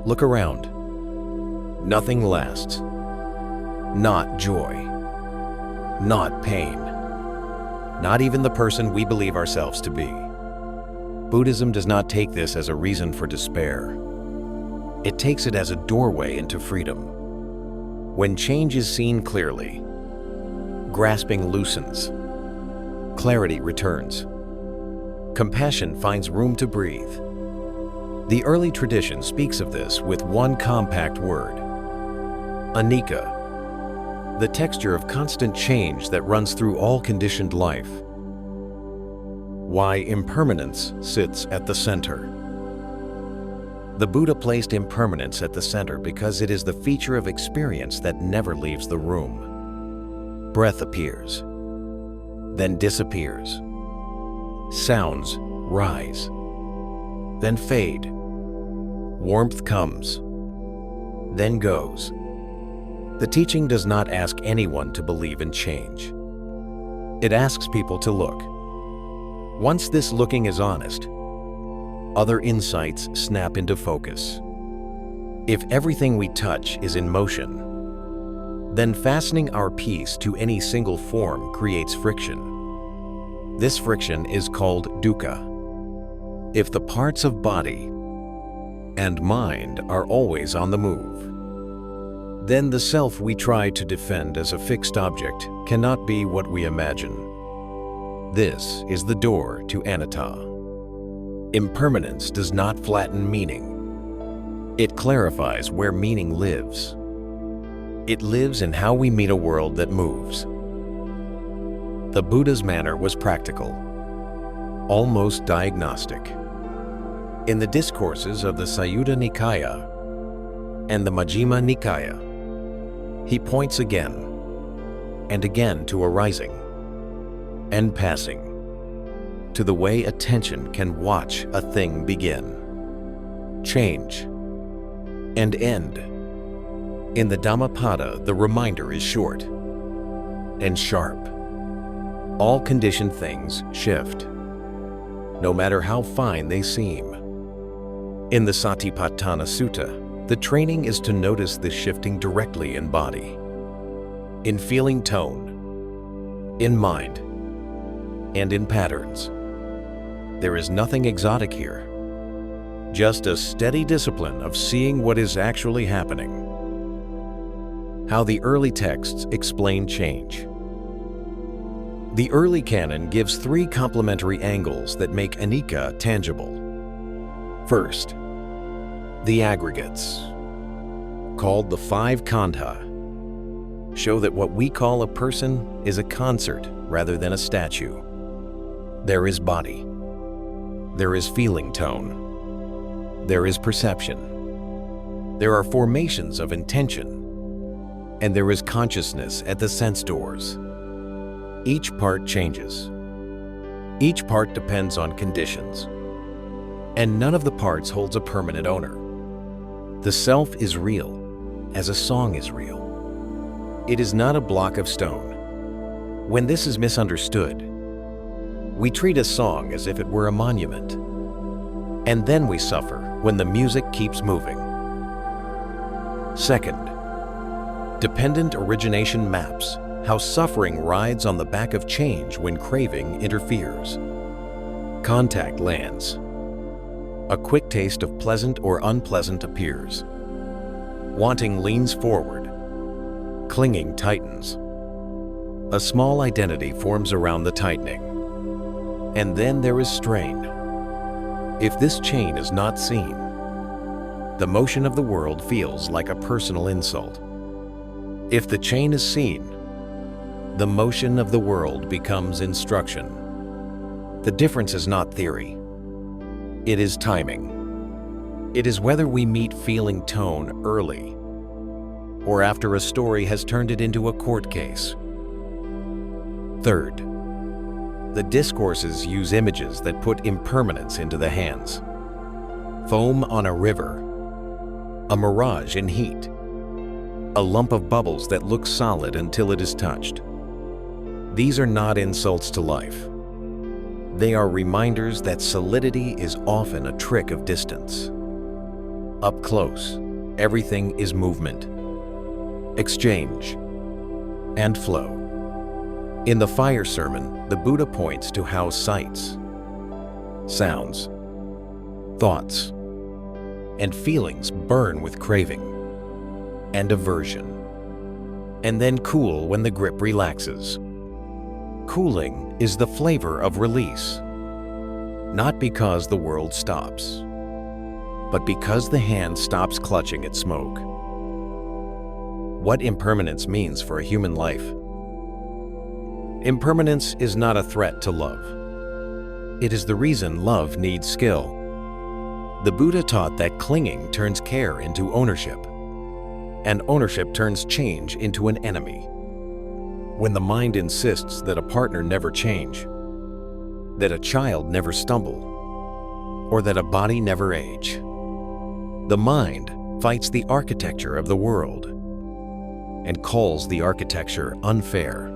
Look around. Nothing lasts. Not joy. Not pain. Not even the person we believe ourselves to be. Buddhism does not take this as a reason for despair. It takes it as a doorway into freedom. When change is seen clearly, grasping loosens, clarity returns, compassion finds room to breathe. The early tradition speaks of this with one compact word: Anicca, the texture of constant change that runs through all conditioned life. Why impermanence sits at the center. The Buddha placed impermanence at the center because it is the feature of experience that never leaves the room. Breath appears, then disappears. Sounds rise, then fade. Warmth comes, then goes. The teaching does not ask anyone to believe in change. It asks people to look. Once this looking is honest, other insights snap into focus. If everything we touch is in motion, then fastening our peace to any single form creates friction. This friction is called dukkha. If the parts of body and mind are always on the move, then the self we try to defend as a fixed object cannot be what we imagine. This is the door to anatta. Impermanence does not flatten meaning. It clarifies where meaning lives. It lives in how we meet a world that moves. The Buddha's manner was practical, almost diagnostic. In the discourses of the Sayutta Nikaya and the Majjhima Nikaya, he points again and again to arising and passing, to the way attention can watch a thing begin, change, and end. In the Dhammapada, the reminder is short and sharp. All conditioned things shift, no matter how fine they seem. In the Satipatthana Sutta, the training is to notice the shifting directly in body, in feeling tone, in mind, and in patterns. There is nothing exotic here, just a steady discipline of seeing what is actually happening. How the early texts explain change. The early canon gives three complementary angles that make Anicca tangible. First, the aggregates, called the five khandha, show that what we call a person is a concert rather than a statue. There is body. There is feeling tone. There is perception. There are formations of intention. And there is consciousness at the sense doors. Each part changes. Each part depends on conditions. And none of the parts holds a permanent owner. The self is real, as a song is real. It is not a block of stone. When this is misunderstood, we treat a song as if it were a monument. And then we suffer when the music keeps moving. Second, dependent origination maps how suffering rides on the back of change when craving interferes. Contact lands. A quick taste of pleasant or unpleasant appears. Wanting leans forward. Clinging tightens. A small identity forms around the tightening. And then there is strain. If this chain is not seen, the motion of the world feels like a personal insult. If the chain is seen, the motion of the world becomes instruction. The difference is not theory. It is timing. It is whether we meet feeling tone early or after a story has turned it into a court case. Third, the discourses use images that put impermanence into the hands. Foam on a river, a mirage in heat, a lump of bubbles that looks solid until it is touched. These are not insults to life. They are reminders that solidity is often a trick of distance. Up close, everything is movement, exchange, and flow. In the fire sermon, the Buddha points to how sights, sounds, thoughts, and feelings burn with craving and aversion, and then cool when the grip relaxes. Cooling is the flavor of release, not because the world stops, but because the hand stops clutching at smoke. What impermanence means for a human life. Impermanence is not a threat to love. It is the reason love needs skill. The Buddha taught that clinging turns care into ownership, and ownership turns change into an enemy. When the mind insists that a partner never change, that a child never stumble, or that a body never age, the mind fights the architecture of the world and calls the architecture unfair.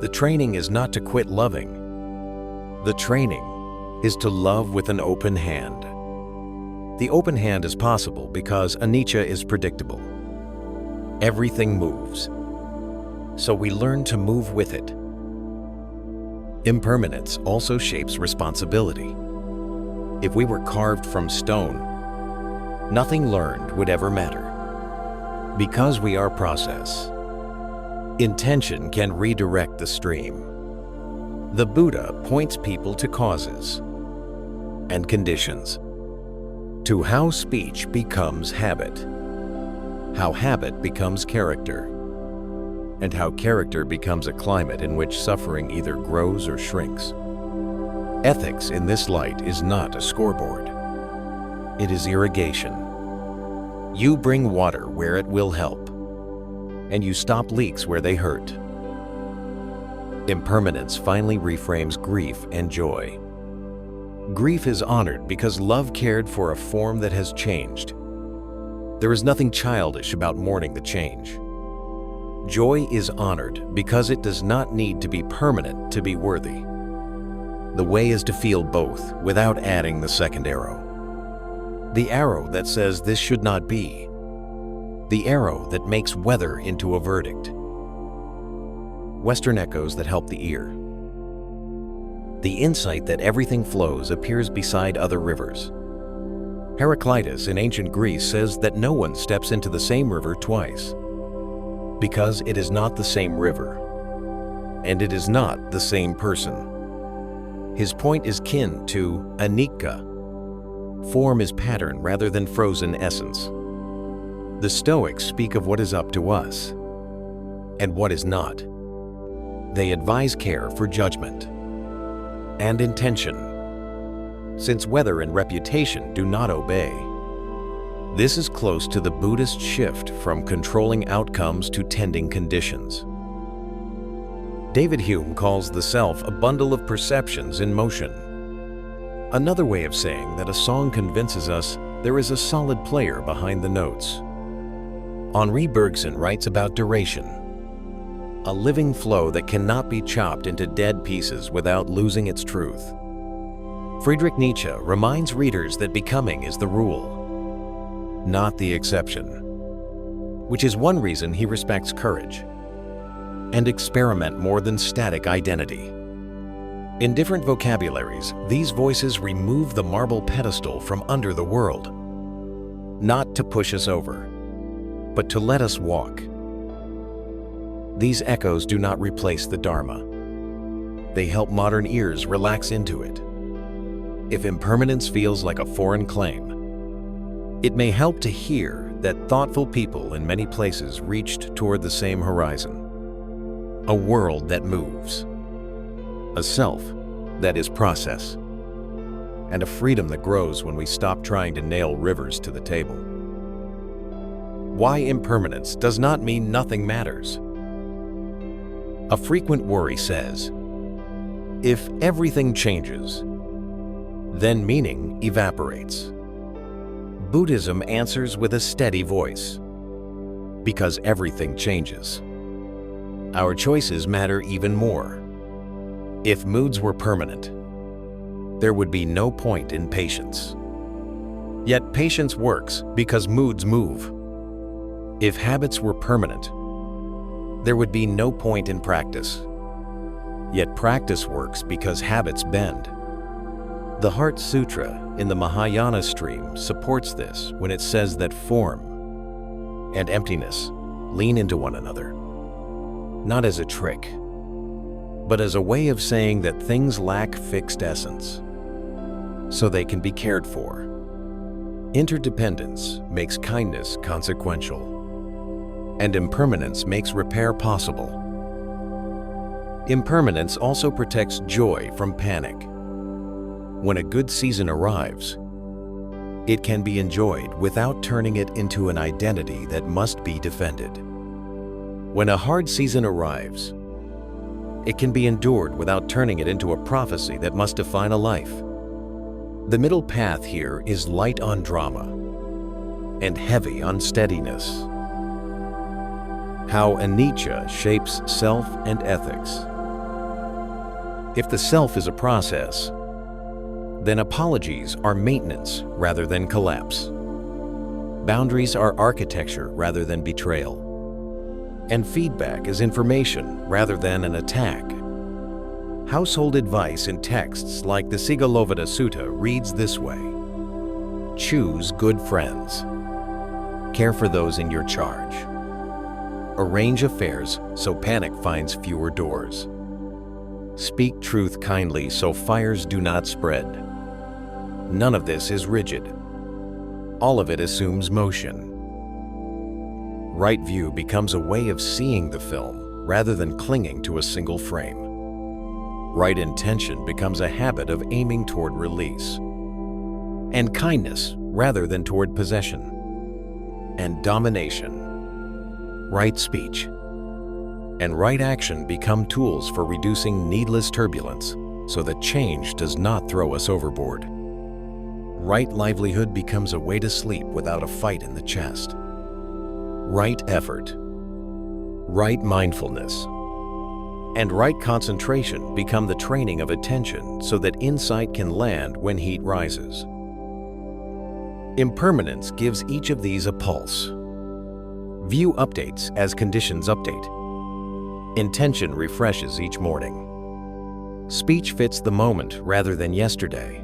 The training is not to quit loving. The training is to love with an open hand. The open hand is possible because anicca is predictable. Everything moves, so we learn to move with it. Impermanence also shapes responsibility. If we were carved from stone, nothing learned would ever matter. Because we are process, intention can redirect the stream. The Buddha points people to causes and conditions, to how speech becomes habit, how habit becomes character, and how character becomes a climate in which suffering either grows or shrinks. Ethics in this light is not a scoreboard. It is irrigation. You bring water where it will help, and you stop leaks where they hurt. Impermanence finally reframes grief and joy. Grief is honored because love cared for a form that has changed. There is nothing childish about mourning the change. Joy is honored because it does not need to be permanent to be worthy. The way is to feel both without adding the second arrow. The arrow that says this should not be. The arrow that makes weather into a verdict. Western echoes that help the ear. The insight that everything flows appears beside other rivers. Heraclitus in ancient Greece says that no one steps into the same river twice, because it is not the same river, and it is not the same person. His point is kin to Anicca. Form is pattern rather than frozen essence. The Stoics speak of what is up to us and what is not. They advise care for judgment and intention, since weather and reputation do not obey. This is close to the Buddhist shift from controlling outcomes to tending conditions. David Hume calls the self a bundle of perceptions in motion. Another way of saying that a song convinces us there is a solid player behind the notes. Henri Bergson writes about duration, a living flow that cannot be chopped into dead pieces without losing its truth. Friedrich Nietzsche reminds readers that becoming is the rule, not the exception, which is one reason he respects courage and experiment more than static identity. In different vocabularies, these voices remove the marble pedestal from under the world, not to push us over, but to let us walk. These echoes do not replace the Dharma. They help modern ears relax into it. If impermanence feels like a foreign claim, it may help to hear that thoughtful people in many places reached toward the same horizon. A world that moves, a self that is process, and a freedom that grows when we stop trying to nail rivers to the table. Why impermanence does not mean nothing matters. A frequent worry says, if everything changes, then meaning evaporates. Buddhism answers with a steady voice, because everything changes. Our choices matter even more. If moods were permanent, there would be no point in patience. Yet patience works because moods move. If habits were permanent, there would be no point in practice. Yet practice works because habits bend. The Heart Sutra in the Mahayana stream supports this when it says that form and emptiness lean into one another, not as a trick, but as a way of saying that things lack fixed essence, so they can be cared for. Interdependence makes kindness consequential, and impermanence makes repair possible. Impermanence also protects joy from panic. When a good season arrives, it can be enjoyed without turning it into an identity that must be defended. When a hard season arrives, it can be endured without turning it into a prophecy that must define a life. The middle path here is light on drama and heavy on steadiness. How Anicca shapes self and ethics. If the self is a process, then apologies are maintenance rather than collapse. Boundaries are architecture rather than betrayal. And feedback is information rather than an attack. Household advice in texts like the Sigalovada Sutta reads this way: choose good friends. Care for those in your charge. Arrange affairs so panic finds fewer doors. Speak truth kindly so fires do not spread. None of this is rigid. All of it assumes motion. Right view becomes a way of seeing the film rather than clinging to a single frame. Right intention becomes a habit of aiming toward release. And kindness rather than toward possession. And domination. Right speech and right action become tools for reducing needless turbulence so that change does not throw us overboard. Right livelihood becomes a way to sleep without a fight in the chest. Right effort, right mindfulness, and right concentration become the training of attention so that insight can land when heat rises. Impermanence gives each of these a pulse. View updates as conditions update. Intention refreshes each morning. Speech fits the moment rather than yesterday.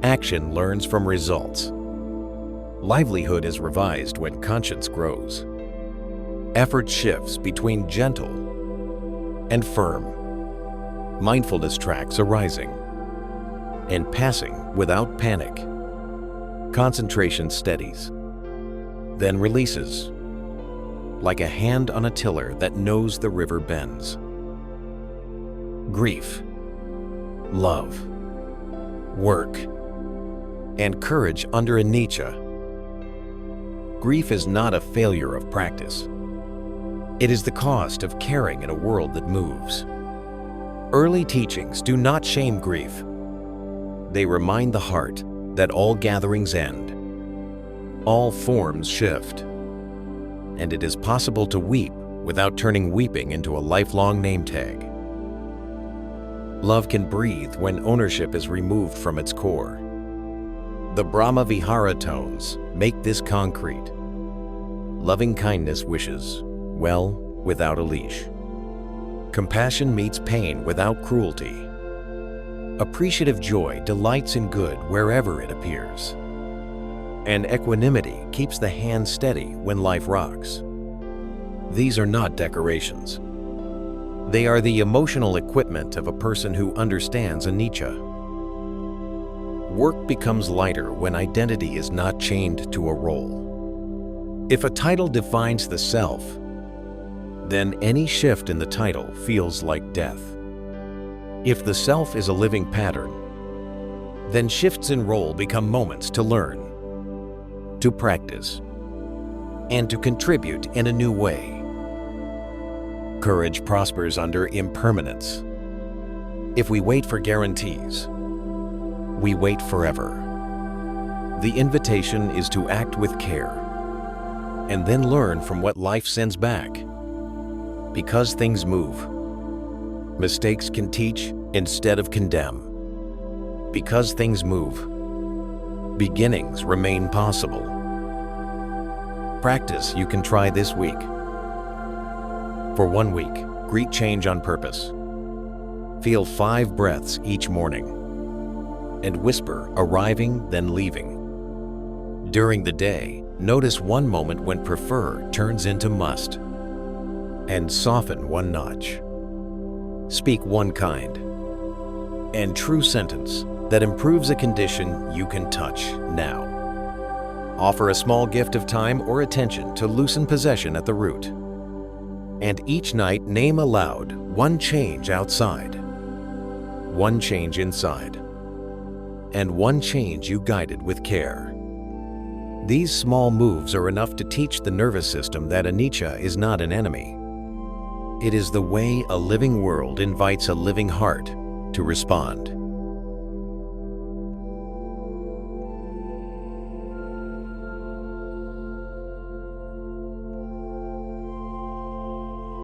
Action learns from results. Livelihood is revised when conscience grows. Effort shifts between gentle and firm. Mindfulness tracks arising and passing without panic. Concentration steadies, then releases, like a hand on a tiller that knows the river bends. Grief, love, work, and courage under Anicca. Grief is not a failure of practice. It is the cost of caring in a world that moves. Early teachings do not shame grief. They remind the heart that all gatherings end, all forms shift, and it is possible to weep without turning weeping into a lifelong name tag. Love can breathe when ownership is removed from its core. The Brahma Vihara tones make this concrete. Loving kindness wishes well without a leash. Compassion meets pain without cruelty. Appreciative joy delights in good wherever it appears. And equanimity keeps the hand steady when life rocks. These are not decorations. They are the emotional equipment of a person who understands Anicca. Work becomes lighter when identity is not chained to a role. If a title defines the self, then any shift in the title feels like death. If the self is a living pattern, then shifts in role become moments to learn, to practice, and to contribute in a new way. Courage prospers under impermanence. If we wait for guarantees, we wait forever. The invitation is to act with care and then learn from what life sends back. Because things move, mistakes can teach instead of condemn. Because things move, beginnings remain possible. Practice you can try this week. For 1 week, greet change on purpose. Feel 5 breaths each morning and whisper arriving then leaving. During the day, notice one moment when prefer turns into must and soften one notch. Speak one kind and true sentence that improves a condition you can touch now. Offer a small gift of time or attention to loosen possession at the root. And each night name aloud one change outside, one change inside, and one change you guided with care. These small moves are enough to teach the nervous system that anicca is not an enemy. It is the way a living world invites a living heart to respond.